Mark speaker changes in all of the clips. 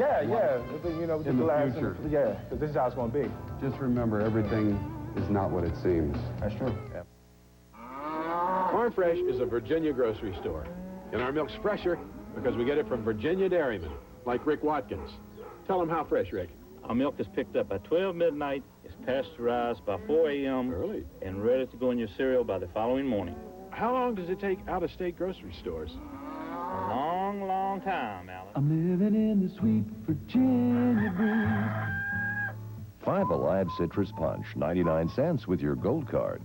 Speaker 1: Yeah, you know, with the glass.
Speaker 2: Future.
Speaker 1: Yeah, this is how it's going to be.
Speaker 2: Just remember, everything is not what it seems.
Speaker 1: That's true.
Speaker 2: Yeah.
Speaker 3: Farm Fresh is a Virginia grocery store. And our milk's fresher because we get it from Virginia dairymen, like Rick Watkins. Tell them how fresh, Rick.
Speaker 4: Our milk is picked up at 12 midnight, it's pasteurized by 4 a.m.
Speaker 3: Early.
Speaker 4: and ready to go in your cereal by the following morning.
Speaker 3: How long does it take out-of-state grocery stores?
Speaker 4: A long, long time, Alan.
Speaker 5: I'm living in the sweet Virginia breeze.
Speaker 6: 5 Alive Citrus Punch, 99 cents with your gold card.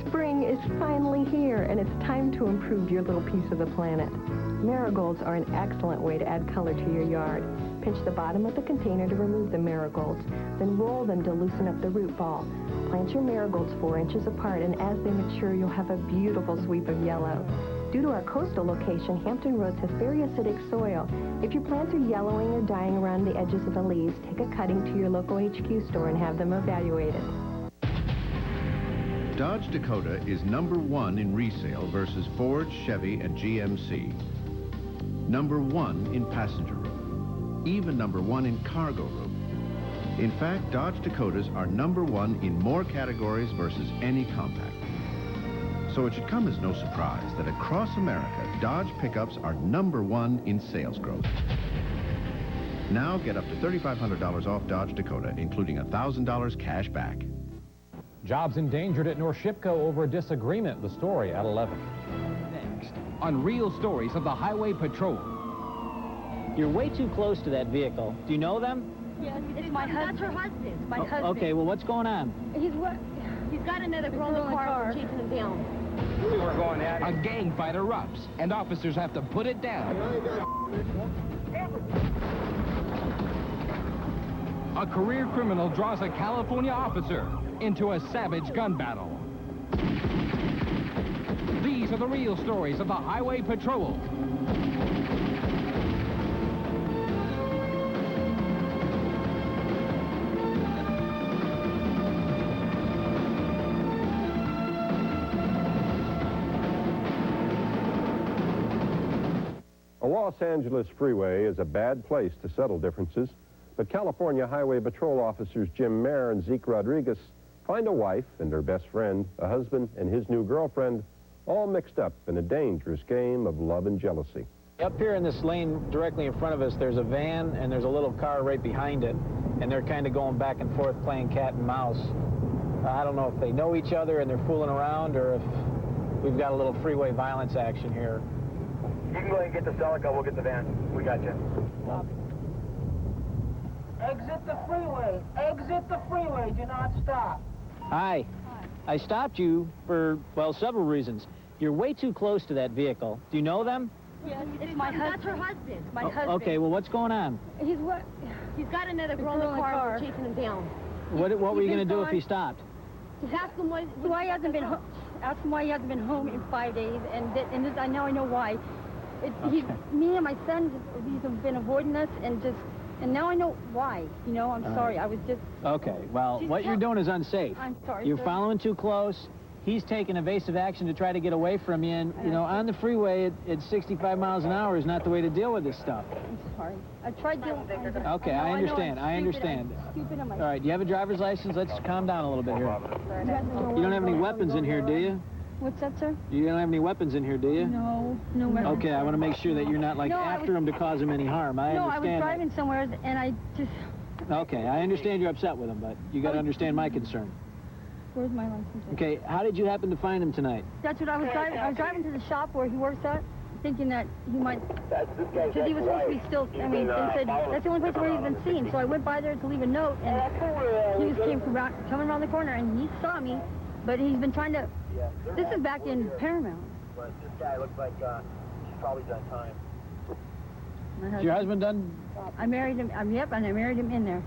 Speaker 7: Spring is finally here, and it's time to improve your little piece of the planet. Marigolds are an excellent way to add color to your yard. Pinch the bottom of the container to remove the marigolds, then roll them to loosen up the root ball. Plant your marigolds 4 inches apart, and as they mature, you'll have a beautiful sweep of yellow. Due to our coastal location, Hampton Roads has very acidic soil. If your plants are yellowing or dying around the edges of the leaves, take a cutting to your local HQ store and have them evaluated.
Speaker 8: Dodge Dakota is #1 in resale versus Ford, Chevy, and GMC. #1 in passenger room. Even #1 in cargo room. In fact, Dodge Dakotas are #1 in more categories versus any compact. So it should come as no surprise that across America, Dodge pickups are #1 in sales growth. Now get up to $3,500 off Dodge Dakota, including $1,000 cash back.
Speaker 9: Jobs endangered at North Shipco over a disagreement. The story at 11.
Speaker 10: Next, on Real Stories of the Highway Patrol.
Speaker 11: You're way too close to that vehicle. Do you know them?
Speaker 12: Yes, it's my husband. That's her husband. My husband.
Speaker 11: Okay, well, what's going on?
Speaker 12: He's got another girl in the car chasing him down.
Speaker 10: We were going at it. A gang fight erupts, and officers have to put it down. A career criminal draws a California officer into a savage gun battle. These are the real stories of the Highway Patrol.
Speaker 13: A Los Angeles freeway is a bad place to settle differences, but California Highway Patrol officers Jim Mayer and Zeke Rodriguez find a wife and her best friend, a husband and his new girlfriend, all mixed up in a dangerous game of love and jealousy.
Speaker 11: Up here in this lane directly in front of us, there's a van and there's a little car right behind it, and they're kind of going back and forth playing cat and mouse. I don't know if they know each other and they're fooling around, or if we've got a little freeway violence action here.
Speaker 14: You can go ahead and get the Celica, we'll get the van. We got you.
Speaker 15: Exit the freeway. Exit the freeway. Do not stop.
Speaker 11: Hi. I stopped you for, well, several reasons. You're way too close to that vehicle. Do you know them?
Speaker 12: Yes, it's my husband. That's her husband. My husband.
Speaker 11: Okay, well, what's going on?
Speaker 12: He's got another girl in the car chasing him down.
Speaker 11: What were you going to do if he stopped?
Speaker 12: Ask him why he hasn't been home. Ask him why he hasn't been home in 5 days, and this, I know why. Me and my son, he's been avoiding us, and now I know why. You know, I'm sorry. I was just...
Speaker 11: Okay, well, what you're doing is unsafe.
Speaker 12: I'm sorry,
Speaker 11: You're
Speaker 12: sir.
Speaker 11: following too close. He's taking evasive action to try to get away from you, and, you know, on the freeway at 65 miles an hour is not the way to deal with this stuff.
Speaker 12: I'm sorry. I tried dealing with it.
Speaker 11: Okay, I understand. I understand. All right, do you have a driver's license? Let's calm down a little bit here. You don't have any weapons in here, do you?
Speaker 12: What's that, sir?
Speaker 11: You don't have any weapons in here, do you?
Speaker 12: No weapons.
Speaker 11: Okay, I want to make sure that you're not, like, after him to cause him any harm. I understand.
Speaker 12: No, I was driving somewhere, and I just...
Speaker 11: Okay, I understand you're upset with him, but you got to understand my concern.
Speaker 12: Where's my license?
Speaker 11: Okay, how did you happen to find him tonight?
Speaker 12: That's what I was driving. I was driving to the shop where he works at, thinking that he might... Because he was supposed to be still... I mean, they said that's the only place where he's been seen. So I went by there to leave a note, and he was coming around the corner, and he saw me, but he's been trying to... This is back in Paramount.
Speaker 14: But this guy looks like he's probably done time.
Speaker 11: Is your husband done?
Speaker 12: I married him. Yep, and I married him in there.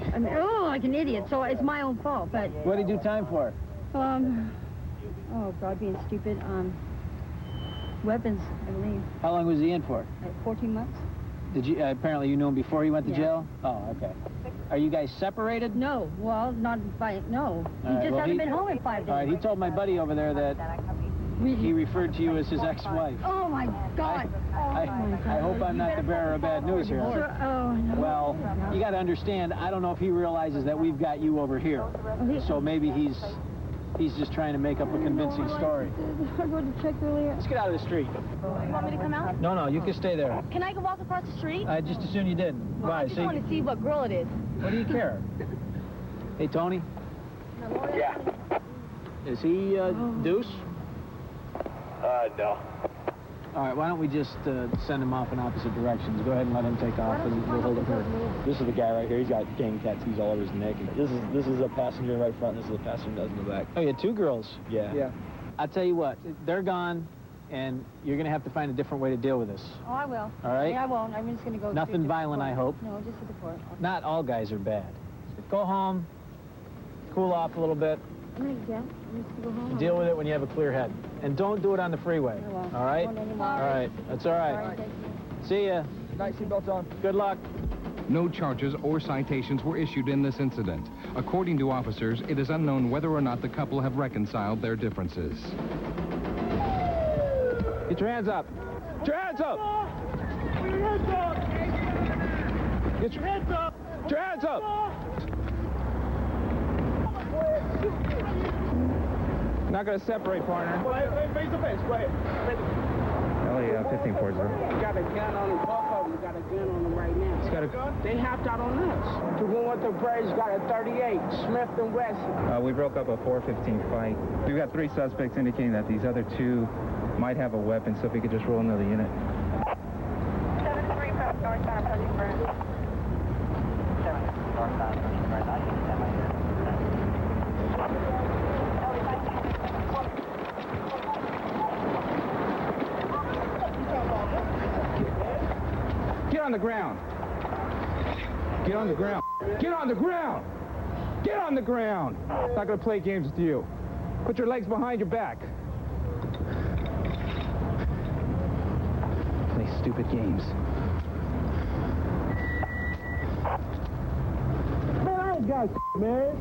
Speaker 12: Like an idiot. So it's my own fault. But
Speaker 11: what did he do time for?
Speaker 12: Oh God, being stupid. Weapons, I believe.
Speaker 11: How long was he in for?
Speaker 12: 14 months.
Speaker 11: Did you? Apparently, you knew him before he went to jail. Oh, okay. Are you guys separated?
Speaker 12: No. Well, not by no. He just hasn't been home in 5 days.
Speaker 11: All right. He told my buddy over there that he referred to you as his ex-wife.
Speaker 12: Oh my God.
Speaker 11: I hope I'm not the bearer of bad news here.
Speaker 12: Sure. Oh, no.
Speaker 11: Well, you got to understand, I don't know if he realizes that we've got you over here. So maybe he's just trying to make up a convincing story.
Speaker 12: I go to check earlier.
Speaker 11: Let's get out of the street.
Speaker 12: You want me to come out?
Speaker 11: No, you can stay there.
Speaker 12: Can I go walk across the street?
Speaker 11: Just as soon you did.
Speaker 12: Well, I just want to see what girl it is.
Speaker 11: What do you care? Hey, Tony?
Speaker 14: Yeah.
Speaker 11: Is he Deuce?
Speaker 14: No.
Speaker 11: All right, why don't we just send him off in opposite directions? Go ahead and let him take off, and we'll hold him here.
Speaker 16: This is the guy right here. He's got gang tattoos all over his neck. This is a passenger right front. This is a passenger in the back.
Speaker 11: Oh, yeah, 2 girls.
Speaker 16: Yeah.
Speaker 11: I'll tell you what, they're gone, and you're going to have to find a different way to deal with this.
Speaker 12: Oh, I will.
Speaker 11: All right?
Speaker 12: Yeah, I won't. I'm just going to go.
Speaker 11: Nothing violent, I hope.
Speaker 12: No, just to the court.
Speaker 11: Not all guys are bad. Go home, cool off a little bit.
Speaker 12: I'm just going to go home.
Speaker 11: Deal with it when you have a clear head. And don't do it on the freeway.
Speaker 12: I won't.
Speaker 11: All right?
Speaker 12: I won't anymore.
Speaker 11: All right. That's all right.
Speaker 12: Sorry, thank you.
Speaker 11: See ya.
Speaker 1: Nice seatbelts on.
Speaker 11: Good luck.
Speaker 10: No charges or citations were issued in this incident. According to officers, it is unknown whether or not the couple have reconciled their differences.
Speaker 1: Get your hands up. Get your hands up. Get your hands up. Get your hands up. Get your hands up. Not gonna separate, partner. Face to face. Go ahead.
Speaker 17: LA 1540.
Speaker 15: You got a gun on them, both of them got a gun on them right now.
Speaker 1: He's got a...
Speaker 15: They hopped out on us. The one with the braids got a 38, Smith & Wesson.
Speaker 17: We broke up a 415 fight. We've got 3 suspects indicating that these other 2 might have a weapon, so if we could just roll another unit.
Speaker 18: 73 from northbound approaching Bruce. 7 northbound approaching right now. You can stand by here.
Speaker 1: Get on the ground. Get on the ground. Get on the ground. Get on the ground. I'm not gonna play games with you. Put your legs behind your back.
Speaker 17: Play stupid games.
Speaker 15: Man, I ain't got man.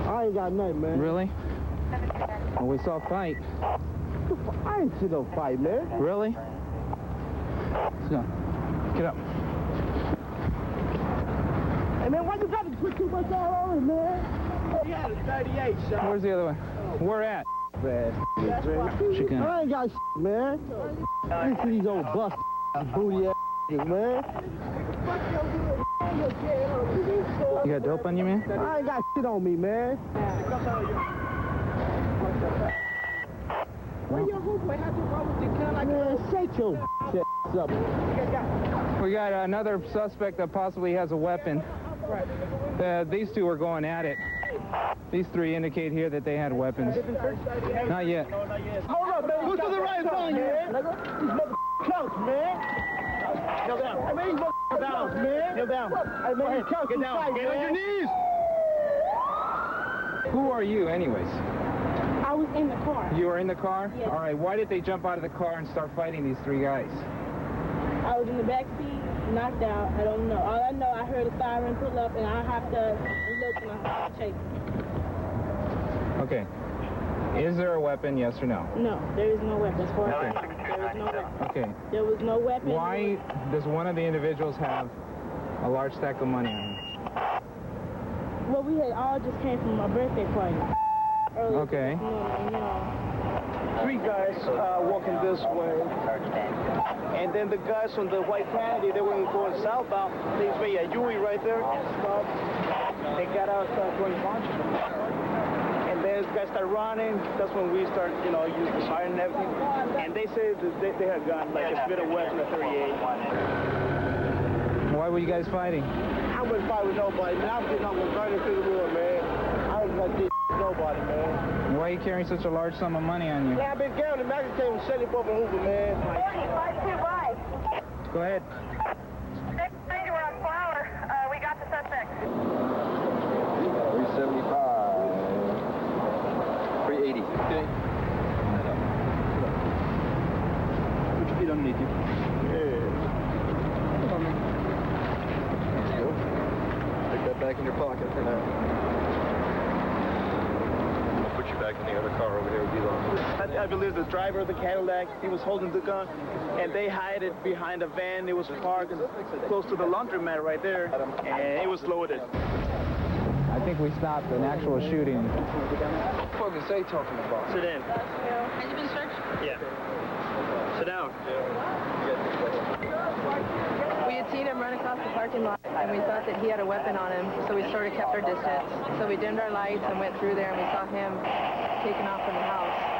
Speaker 15: I ain't got nothing, man.
Speaker 1: Really? Well, we saw a fight.
Speaker 15: I ain't see no fight, man.
Speaker 1: Really? So, get up.
Speaker 15: Hey, man, why you got to put too much all on it, man? He had a 38 shot.
Speaker 1: Where's the other one? Where at?
Speaker 15: I ain't got man. Listen to these old bust booty ass man.
Speaker 1: You got dope on you, man?
Speaker 15: I ain't got shit on me, man. Where your homeboy had to run with the gun like man, shake your ass up.
Speaker 1: We got another suspect that possibly has a weapon. These 2 are going at it. These 3 indicate here that they had weapons. Not yet.
Speaker 15: Hold up, man. Who's to the right on you, man? These motherfucking counts, man. Kneel down. Hey, man, these motherfucking counts, man. Kneel down. Hey, man, these counts. Get down. Get on your knees.
Speaker 1: Who are you, anyways?
Speaker 12: I was in the car.
Speaker 1: You were in the car?
Speaker 12: Yes.
Speaker 1: All right, why did they jump out of the car and start fighting these 3 guys?
Speaker 12: I was in the back seat, knocked out. I don't know. All I know, I heard a siren pull up, and I have to look and I have to chase.
Speaker 1: Okay. Is there a weapon, yes or no?
Speaker 12: No, there is no weapon.
Speaker 1: Okay.
Speaker 12: There is no weapon.
Speaker 1: Okay.
Speaker 12: There was no weapon.
Speaker 1: Why does one of the individuals have a large stack of money on him?
Speaker 12: Well, we had all just came from a birthday party.
Speaker 1: Okay.
Speaker 12: This morning, you know.
Speaker 15: 3 guys walking this way. And then the guys from the white candy, they were going southbound. There's me a Yui right there. They got out, started going punch. And then these guys start running. That's when we start, you know, use the siren and everything. And they say that they had gotten like a bit of weapon, a 38.
Speaker 1: Why were you guys fighting?
Speaker 15: I wouldn't fight with nobody, man. I was getting on my burning through the wood, man. I ain't gonna do nobody, man.
Speaker 1: Why are you carrying such a large sum of money on you?
Speaker 15: Yeah, I've been gambling. I just came from 74 from Hoover, man.
Speaker 1: Go ahead.
Speaker 18: 690, we're on Flower. We got the suspect.
Speaker 2: 375. 380. Okay.
Speaker 17: Put your feet underneath you.
Speaker 2: Stick that back in your pocket for now.
Speaker 19: Cadillac and the other car over there would be lost.
Speaker 15: I believe the driver of the Cadillac, he was holding the gun, and they hid it behind a van. It was parked close to the laundromat right there, and it was loaded.
Speaker 1: I think we stopped an actual shooting.
Speaker 19: What the fuck is they talking about?
Speaker 15: Sit in.
Speaker 12: Has he been searched?
Speaker 15: Yeah. Sit down.
Speaker 20: We had seen him run across the parking lot, and we thought that he had a weapon on him, so we sort of kept our distance. So we dimmed our lights and went through there, and we saw him taken off from the house.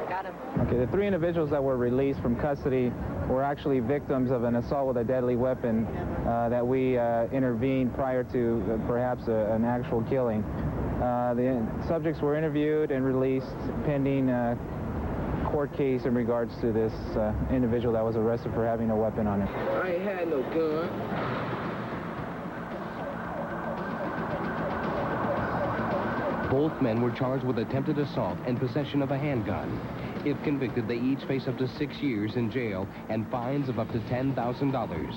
Speaker 20: Got him.
Speaker 1: Okay, the 3 individuals that were released from custody were actually victims of an assault with a deadly weapon that we intervened prior to perhaps an actual killing. The subjects were interviewed and released pending court case in regards to this individual that was arrested for having a weapon on him.
Speaker 19: I ain't had no gun.
Speaker 21: Both men were charged with attempted assault and possession of a handgun. If convicted, they each face up to 6 years in jail and fines of up to $10,000.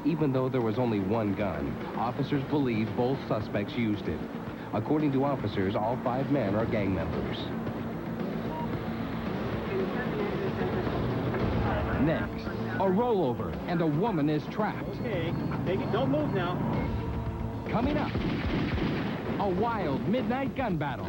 Speaker 21: Even though there was only one gun, officers believe both suspects used it. According to officers, all 5 men are gang members.
Speaker 10: Next, a rollover, and a woman is trapped.
Speaker 11: Okay, take it. Don't move now.
Speaker 10: Coming up, a wild midnight gun battle.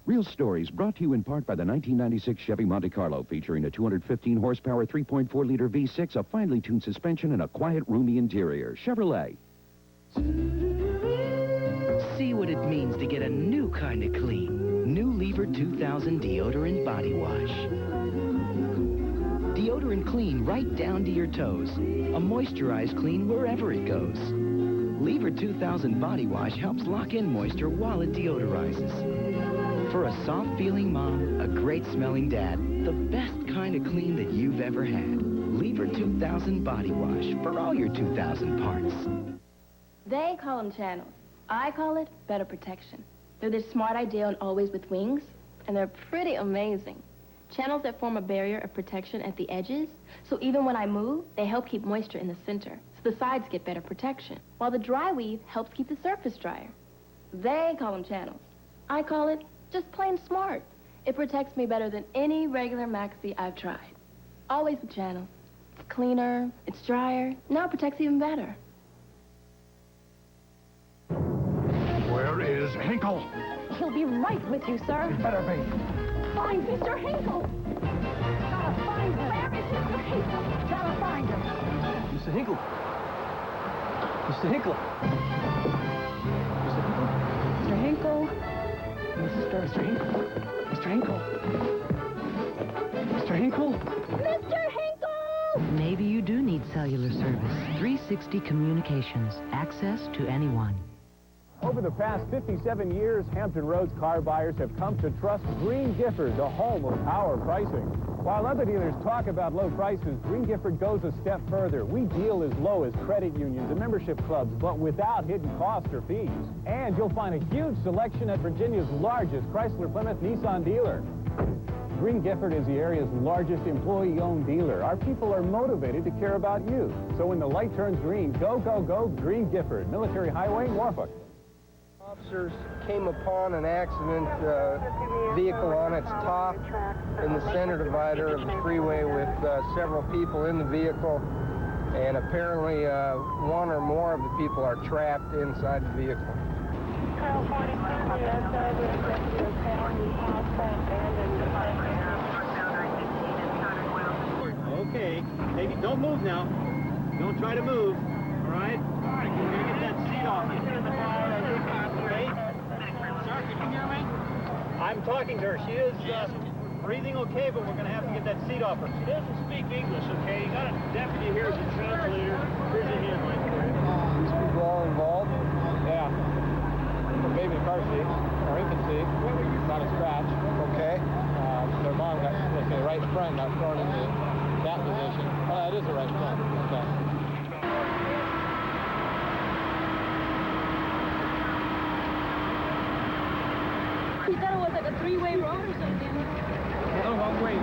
Speaker 22: Real Stories brought to you in part by the 1996 Chevy Monte Carlo, featuring a 215-horsepower 3.4-liter V6, a finely tuned suspension, and a quiet, roomy interior. Chevrolet.
Speaker 23: See what it means to get a new kind of clean. New Lever 2000 Deodorant Body Wash. Deodorant clean right down to your toes. A moisturized clean wherever it goes. Lever 2000 Body Wash helps lock in moisture while it deodorizes. For a soft-feeling mom, a great-smelling dad, the best kind of clean that you've ever had. Lever 2000 Body Wash for all your 2000 parts.
Speaker 24: They call them channels. I call it better protection. They're this smart idea and always with wings, and they're pretty amazing. Channels that form a barrier of protection at the edges, so even when I move, they help keep moisture in the center, so the sides get better protection, while the dry weave helps keep the surface drier. They call them channels. I call it just plain smart. It protects me better than any regular maxi I've tried. Always with channels. It's cleaner, it's drier, now it protects even better.
Speaker 25: Where is Hinkle?
Speaker 12: He'll be right with you, sir.
Speaker 25: Better be.
Speaker 12: Find Mr. Hinkle. Gotta find him. Where is Mr. Hinkle? Gotta find him.
Speaker 16: Mr. Hinkle. Mr. Hinkle.
Speaker 12: Mr. Hinkle.
Speaker 16: Mr. Hinkle. Mr. Hinkle. Mr. Hinkle.
Speaker 12: Mr. Hinkle!
Speaker 26: Maybe you do need cellular service. 360 Communications. Access to anyone.
Speaker 27: Over the past 57 years, Hampton Roads car buyers have come to trust Green Gifford, the home of power pricing. While other dealers talk about low prices, Green Gifford goes a step further. We deal as low as credit unions and membership clubs, but without hidden costs or fees. And you'll find a huge selection at Virginia's largest Chrysler Plymouth Nissan dealer. Green Gifford is the area's largest employee-owned dealer. Our people are motivated to care about you. So when the light turns green, go, go, go, Green Gifford, Military Highway, Norfolk.
Speaker 28: Officers came upon an accident vehicle on its top in the center divider of the freeway with several people in the vehicle, and apparently one or more of the people are trapped inside the vehicle.
Speaker 11: Okay, take it. Don't move now. Don't try to move. All right? All right, we're going to get that seat off you. Sir, can you hear me? I'm talking to her. She is breathing okay, but we're going to have to get that seat off her. She doesn't speak English, okay? You got a deputy here as a translator. Here's a hand right there.
Speaker 28: These people all involved?
Speaker 1: Yeah. The baby in the car seat, or infancy, not a scratch.
Speaker 28: Okay.
Speaker 1: Their mom got, let's say, right front, got thrown into that position. Oh, that is the right front. Okay.
Speaker 12: He thought it was like a three-way road or something.
Speaker 17: No, one way.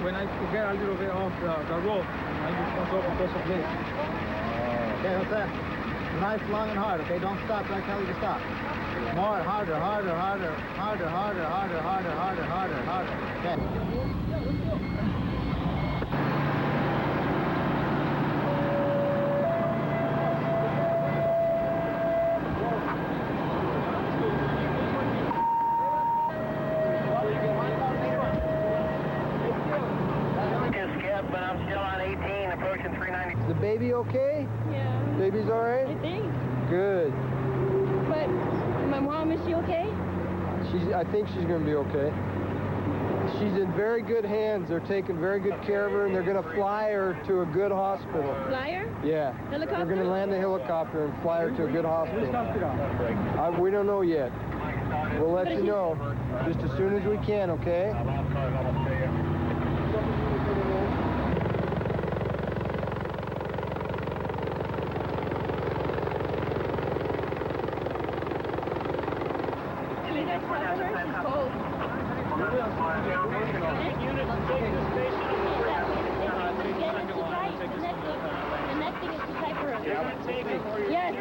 Speaker 17: When I get a little bit off the road, I just want to open because of this.
Speaker 28: Okay, what's that?
Speaker 15: Nice, long, and hard, okay? Don't stop till I tell you to stop. More, harder, harder, harder, harder, harder, harder, harder, harder, harder, harder. Okay.
Speaker 14: But I'm still on 18, approaching 390.
Speaker 28: Is the baby okay?
Speaker 12: Yeah.
Speaker 28: Baby's all right?
Speaker 12: I think.
Speaker 28: Good.
Speaker 12: But my mom, is she okay?
Speaker 28: I think she's going to be okay. She's in very good hands. They're taking very good care of her, and they're going to fly her to a good hospital.
Speaker 12: Fly her?
Speaker 28: Yeah.
Speaker 12: Helicopter?
Speaker 28: They're going to land the helicopter and fly her to a good hospital. We don't know yet. We'll let you know just as soon as we can, okay?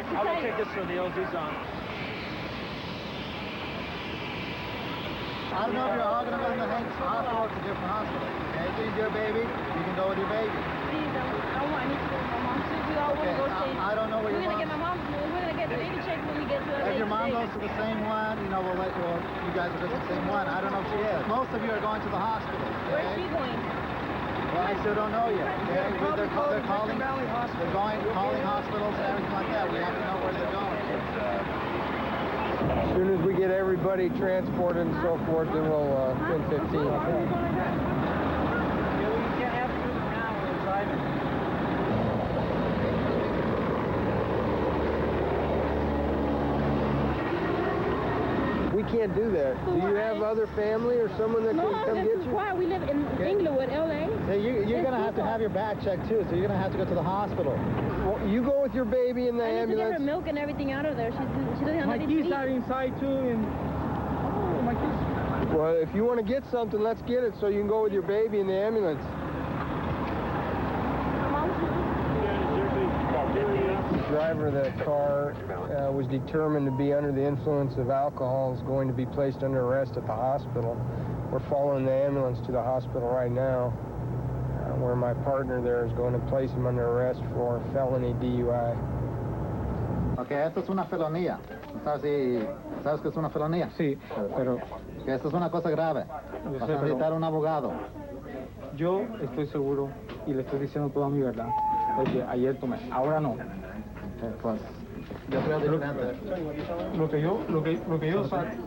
Speaker 15: I will take this for the LG's on. I don't know if you're all going to go in the hospital. It's a different hospital. Okay, if you need your baby, you can go with your baby.
Speaker 12: Please, I want to go with my mom too. We all want to go see.
Speaker 15: I don't know where your mom.
Speaker 12: We're going to get the baby checked when we get to the
Speaker 15: If your mom goes to the same one, you know, you guys will go to the same one. I don't know if she is. Most of you are going to the hospital. Okay?
Speaker 12: Where's she going?
Speaker 15: Well, I still don't know yet. Okay? They're calling hospitals and everything like that. We have to know where they're going.
Speaker 28: As soon as we get everybody transported and so forth, then we'll send 15.
Speaker 15: You can't have to do this now when we're driving.
Speaker 28: We can't do that. Do you have other family or someone that can come get you?
Speaker 12: Why? We live in Inglewood, L.A.
Speaker 15: You're going to have your back checked, too, so you're going to have to go to the hospital.
Speaker 28: Well, you go with your baby in the ambulance.
Speaker 12: I need to get her milk and everything out of there. She doesn't have anything to eat.
Speaker 15: My keys are inside, too, and... Oh, my keys.
Speaker 28: Well, if you want to get something, let's get it so you can go with your baby in the ambulance. The driver of the car was determined to be under the influence of alcohol, is going to be placed under arrest at the hospital. We're following the ambulance to the hospital right now, where my partner there is going to place him under arrest for felony DUI.
Speaker 15: Okay, esto es una felonía. ¿Sabes que es una felonía? Sí, pero... Que esto es una cosa grave. Vas a necesitar un abogado. Yo estoy seguro y le estoy diciendo toda mi verdad. Porque ayer tomé, ahora no. Pues, yo creo diferente. Lo que yo